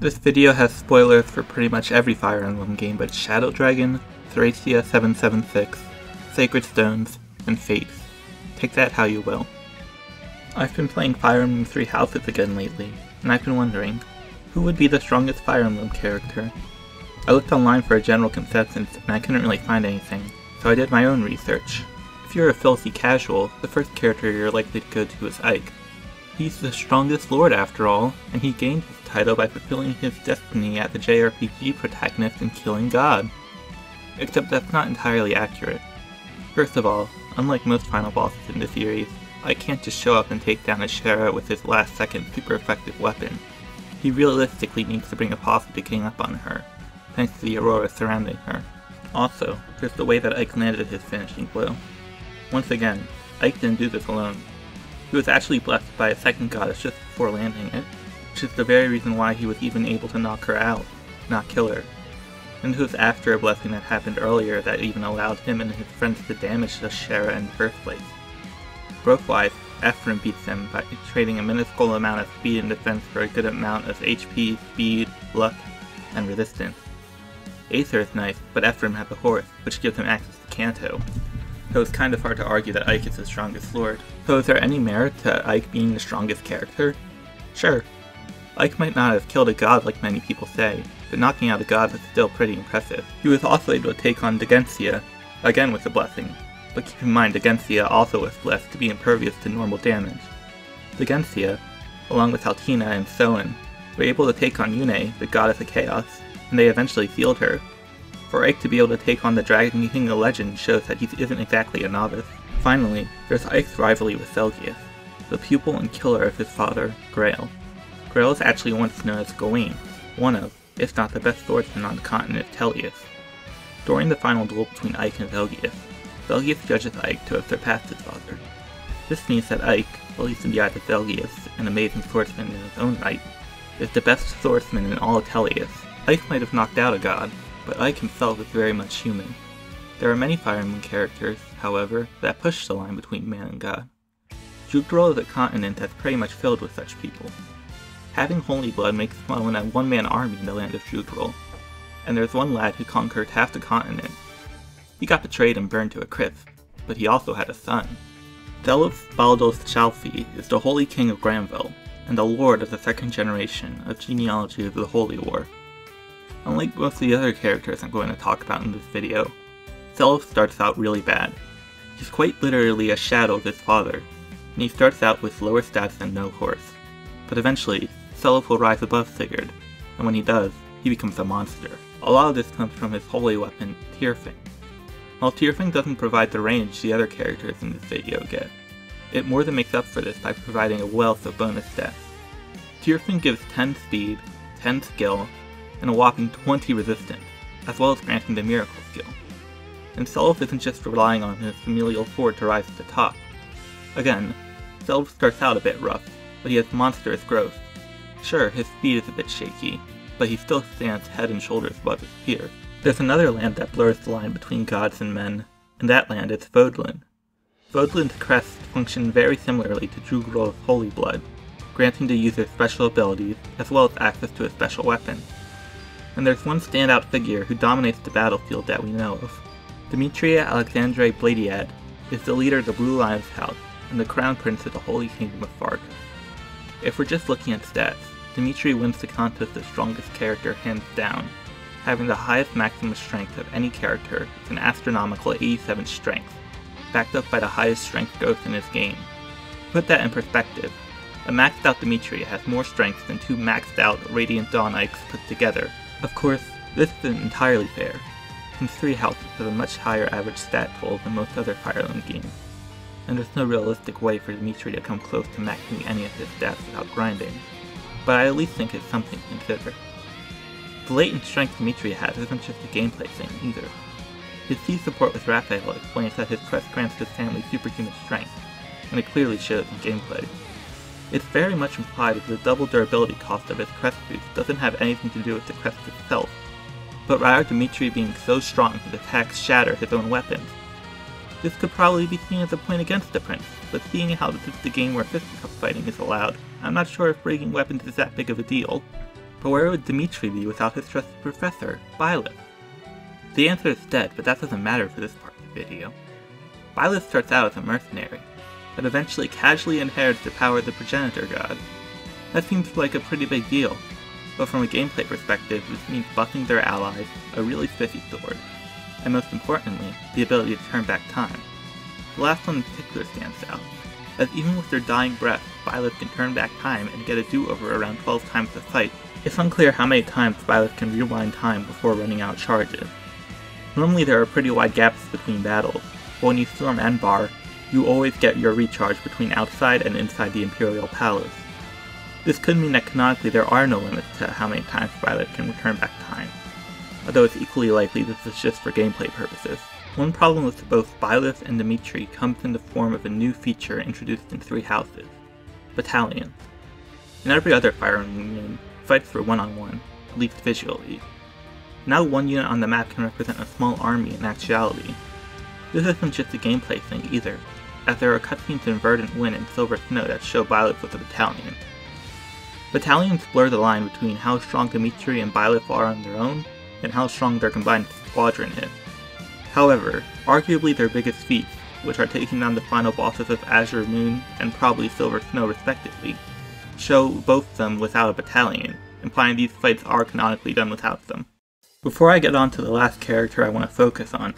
This video has spoilers for pretty much every Fire Emblem game but Shadow Dragon, Demetria 776, Sacred Stones, and Fates. Take that how you will. I've been playing Fire Emblem Three Houses again lately, and I've been wondering, who would be the strongest Fire Emblem character? I looked online for a general consensus and I couldn't really find anything, so I did my own research. If you're a filthy casual, the first character you're likely to go to is Ike. He's the strongest lord after all, and he gained his title by fulfilling his destiny as a JRPG protagonist and killing God. Except that's not entirely accurate. First of all, unlike most final bosses in the series, Ike can't just show up and take down a Shara with his last second super effective weapon. He realistically needs to bring a posse to gang up on her, thanks to the aurora surrounding her. Also, there's the way that Ike landed his finishing blow. Once again, Ike didn't do this alone. He was actually blessed by a second goddess just before landing it, which is the very reason why he was even able to knock her out, not kill her. And it was after a blessing that happened earlier that even allowed him and his friends to damage the Shara in the first place. Growth-wise, Ephraim beats him by trading a minuscule amount of speed and defense for a good amount of HP, speed, luck, and resistance. Aether is nice, but Ephraim has a horse, which gives him access to Kanto. So it's kind of hard to argue that Ike is the strongest lord. So is there any merit to Ike being the strongest character? Sure. Ike might not have killed a god like many people say, but knocking out a god was still pretty impressive. He was also able to take on Demetria, again with a blessing, but keep in mind Demetria also was blessed to be impervious to normal damage. Demetria, along with Altina and Soen, were able to take on Yune, the goddess of chaos, and they eventually sealed her. For Ike to be able to take on the Dragon King of Legend shows that he isn't exactly a novice. Finally, there's Ike's rivalry with Zelgius, the pupil and killer of his father, Grail. Grail is actually once known as Gawain, one of, if not the best swordsman on the continent of Tellius. During the final duel between Ike and Zelgius, Zelgius judges Ike to have surpassed his father. This means that Ike, at least in the eyes of Zelgius, an amazing swordsman in his own right, is the best swordsman in all of Tellius. Ike might have knocked out a god, but Ike himself is very much human. There are many Fire Emblem characters, however, that push the line between man and god. Jugdral is a continent that's pretty much filled with such people. Having Holy Blood makes Smoen a one-man army in the land of Jugdral, and there's one lad who conquered half the continent. He got betrayed and burned to a crisp, but he also had a son. Zelos Baldos Chalfi is the Holy King of Granville, and the lord of the second generation of genealogy of the Holy War. Unlike most of the other characters I'm going to talk about in this video, Zelos starts out really bad. He's quite literally a shadow of his father, and he starts out with lower stats and no horse. But eventually, Zelos will rise above Sigurd, and when he does, he becomes a monster. A lot of this comes from his holy weapon, Tearfing. While Tearfing doesn't provide the range the other characters in this video get, it more than makes up for this by providing a wealth of bonus stats. Tearfing gives 10 speed, 10 skill, and a whopping 20 resistance, as well as granting the miracle skill. And Zelos isn't just relying on his familial sword to rise to the top. Again, Zelos starts out a bit rough, but he has monstrous growth. Sure, his speed is a bit shaky, but he still stands head and shoulders above his peers. There's another land that blurs the line between gods and men, and that land is Vodland. Vodland's crests function very similarly to Jugdral's Holy Blood, granting the user special abilities as well as access to a special weapon. And there's one standout figure who dominates the battlefield that we know of. Demetria Alexandre Bladiad is the leader of the Blue Lions House and the crown prince of the Holy Kingdom of Fark. If we're just looking at stats, Demetria wins the contest of strongest character hands down, having the highest maximum strength of any character with an astronomical 87 strength, backed up by the highest strength growth in his game. To put that in perspective, a maxed out Demetria has more strength than two maxed out Radiant Dawn Ikes put together. Of course, this isn't entirely fair, since Three Houses has a much higher average stat pool than most other Fire Emblem games, and there's no realistic way for Demetria to come close to maxing any of his stats without grinding, but I at least think it's something to consider. The latent strength Demetria has isn't just a gameplay thing either. His C support with Raphael explains that his crest grants his family superhuman strength, and it clearly shows in gameplay. It's very much implied that the double durability cost of his crest boost doesn't have anything to do with the crest itself, but rather Demetria being so strong his attacks shatter his own weapons. This could probably be seen as a point against the prince, but seeing how this is the game where fisticuff fighting is allowed, I'm not sure if breaking weapons is that big of a deal. But where would Demetria be without his trusted professor, Byleth? The answer is dead, but that doesn't matter for this part of the video. Byleth starts out as a mercenary, but eventually casually inherits the power of the progenitor god. That seems like a pretty big deal, but from a gameplay perspective, this means buffing their allies, a really spiffy sword, and most importantly, the ability to turn back time. The last one in particular stands out, as even with their dying breath, Byleth can turn back time and get a do-over around 12 times the fight. It's unclear how many times Byleth can rewind time before running out charges. Normally there are pretty wide gaps between battles, but when you storm Enbar, you always get your recharge between outside and inside the Imperial Palace. This could mean that canonically there are no limits to how many times Byleth can return back time, although it's equally likely this is just for gameplay purposes. One problem with both Byleth and Demetria comes in the form of a new feature introduced in 3 houses: battalions. In every other Fire Emblem game, fights were one-on-one, at least visually. Now one unit on the map can represent a small army in actuality. This isn't just a gameplay thing either, as there are cutscenes in Verdant Wind and Silver Snow that show Byleth with a battalion. Battalions blur the line between how strong Demetria and Byleth are on their own, and how strong their combined squadron is. However, arguably their biggest feats, which are taking down the final bosses of Azure Moon and probably Silver Snow respectively, show both of them without a battalion, implying these fights are canonically done without them. Before I get on to the last character I want to focus on,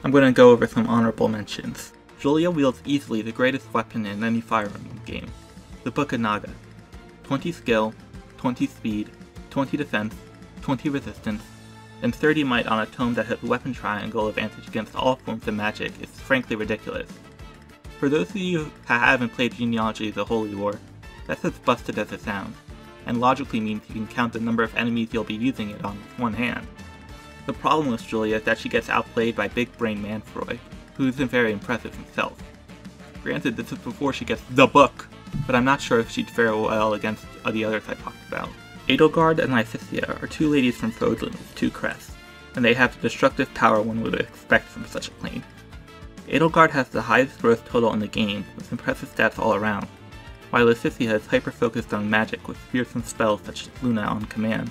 I'm going to go over some honorable mentions. Julia wields easily the greatest weapon in any Fire Emblem game, the Book of Naga. 20 skill, 20 speed, 20 defense, 20 resistance, and 30 might on a tome that has weapon triangle advantage against all forms of magic is frankly ridiculous. For those of you who haven't played Genealogy of the Holy War, that's as busted as it sounds, and logically means you can count the number of enemies you'll be using it on with one hand. The problem with Julia is that she gets outplayed by Big Brain Manfroy, who isn't very impressive himself. Granted, this is before she gets the book, but I'm not sure if she'd fare well against the others I talked about. Edelgard and Lysithea are 2 ladies from Frodlan with 2 crests, and they have the destructive power one would expect from such a claim. Edelgard has the highest growth total in the game, with impressive stats all around, while Lysithea is hyper-focused on magic with fearsome spells such as Luna on command.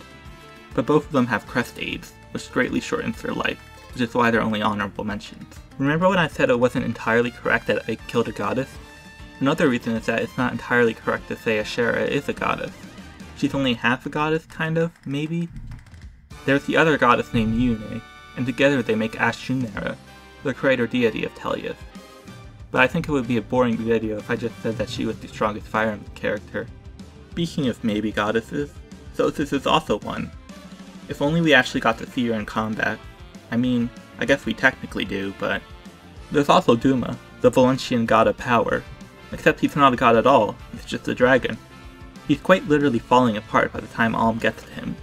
But both of them have crest aids, which greatly shortens their life, which is why they're only honorable mentions. Remember when I said it wasn't entirely correct that I killed a goddess? Another reason is that it's not entirely correct to say Ashera is a goddess. She's only half a goddess, kind of, maybe? There's the other goddess named Yune, and together they make Ashunera, the creator deity of Tellius. But I think it would be a boring video if I just said that she was the strongest Fire Emblem character. Speaking of maybe goddesses, Sosis is also one. If only we actually got to see her in combat. I mean, I guess we technically do, but... There's also Duma, the Valencian god of power. Except he's not a god at all, he's just a dragon. He's quite literally falling apart by the time Alm gets to him,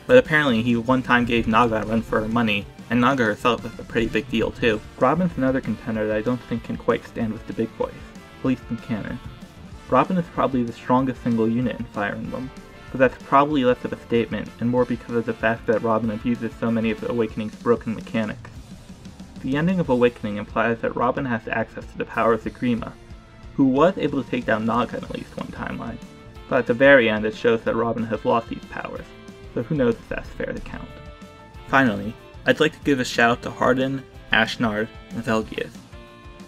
but apparently he one time gave Naga a run for her money, and Naga herself is a pretty big deal too. Robin's another contender that I don't think can quite stand with the big boys, at least in canon. Robin is probably the strongest single unit in Fire Emblem, but that's probably less of a statement, and more because of the fact that Robin abuses so many of the Awakening's broken mechanics. The ending of Awakening implies that Robin has access to the power of Zagrima, who was able to take down Naga in at least one timeline, but at the very end it shows that Robin has lost these powers, so who knows if that's fair to count. Finally, I'd like to give a shout out to Hardin, Ashnard, and Velgius.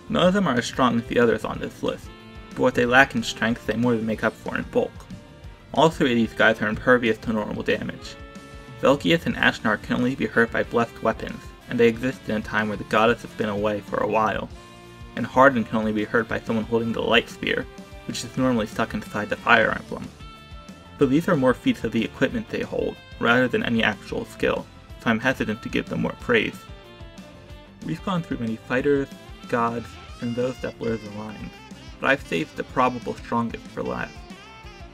None of them are as strong as the others on this list, but what they lack in strength they more than make up for in bulk. All 3 of these guys are impervious to normal damage. Velgius and Ashnard can only be hurt by blessed weapons, and they exist in a time where the goddess has been away for a while. And Hardin can only be hurt by someone holding the Light Spear, which is normally stuck inside the Fire Emblem. So these are more feats of the equipment they hold, rather than any actual skill, so I'm hesitant to give them more praise. We've gone through many fighters, gods, and those that blur the lines, but I've saved the probable strongest for last.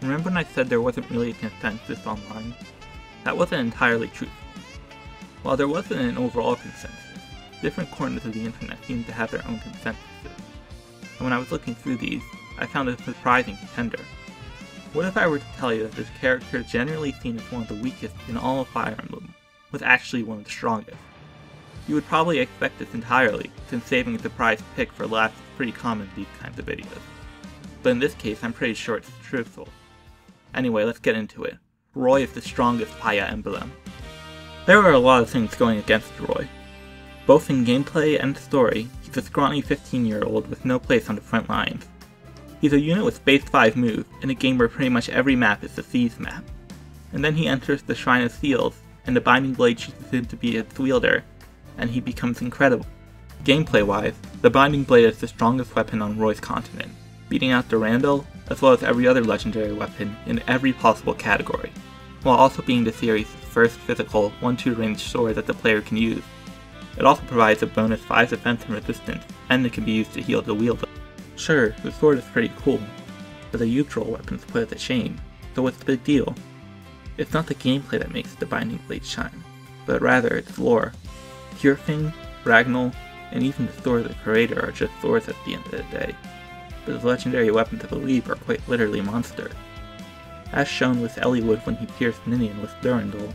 Remember when I said there wasn't really a consensus online? That wasn't entirely truthful. While there wasn't an overall consensus, different corners of the internet seemed to have their own consensuses. And when I was looking through these, I found a surprising contender. What if I were to tell you that this character, generally seen as one of the weakest in all of Fire Emblem, was actually one of the strongest? You would probably expect this entirely, since saving a surprise pick for last is pretty common in these kinds of videos. But in this case, I'm pretty sure it's truthful. Anyway, let's get into it. Roy is the strongest Fire Emblem. There are a lot of things going against Roy. Both in gameplay and story, he's a scrawny 15-year-old with no place on the front lines. He's a unit with base 5 move, in a game where pretty much every map is the Seas map. And then he enters the Shrine of Seals, and the Binding Blade chooses him to be its wielder, and he becomes incredible. Gameplay-wise, the Binding Blade is the strongest weapon on Roy's continent, beating out Durandal, as well as every other legendary weapon in every possible category, while also being the series' first physical 1-2 range sword that the player can use. It also provides a bonus 5 defense and resistance, and it can be used to heal the wielder. Sure, the sword is pretty cool, but the usual weapons put it to shame, so what's the big deal? It's not the gameplay that makes the Binding Blade shine, but rather its lore. Purefing, Ragnall, and even the Sword of the Creator are just swords at the end of the day, but the legendary weapons of the League are quite literally monsters. As shown with Eliwood when he pierced Ninian with Durandal,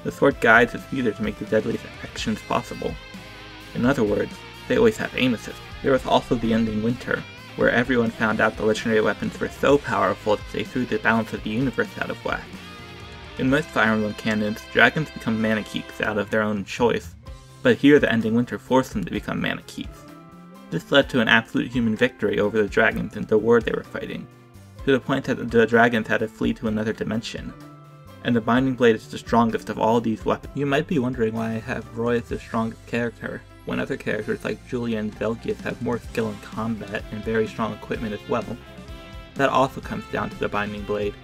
the sword guides its user to make the deadliest actions possible. In other words, they always have aim assist. There was also the Ending Winter, where everyone found out the legendary weapons were so powerful that they threw the balance of the universe out of whack. In most Fire Emblem canons, dragons become Mana-Keeks out of their own choice, but here the Ending Winter forced them to become Mana-Keeks. This led to an absolute human victory over the dragons in the war they were fighting, to the point that the dragons had to flee to another dimension. And the Binding Blade is the strongest of all these weapons. You might be wondering why I have Roy as the strongest character, when other characters like Julia and Velgius have more skill in combat and very strong equipment as well. That also comes down to the Binding Blade.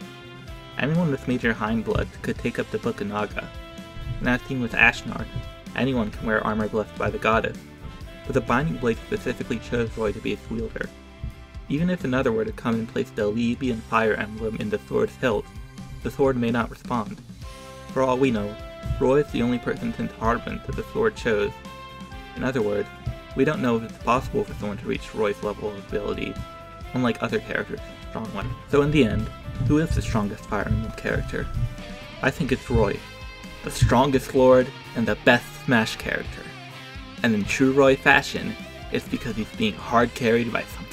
Anyone with major hindblood could take up the Book of Naga, and as seen with Ashnard, anyone can wear armor blessed by the goddess, but the Binding Blade specifically chose Roy to be its wielder. Even if another were to come and place the Levian Fire Emblem in the sword's hilt, the sword may not respond. For all we know, Roy is the only person since Hardman that the sword chose. In other words, we don't know if it's possible for someone to reach Roy's level of ability, unlike other characters with strong ones. So in the end, who is the strongest Fire Emblem character? I think it's Roy, the strongest lord and the best Smash character. And in true Roy fashion, it's because he's being hard carried by some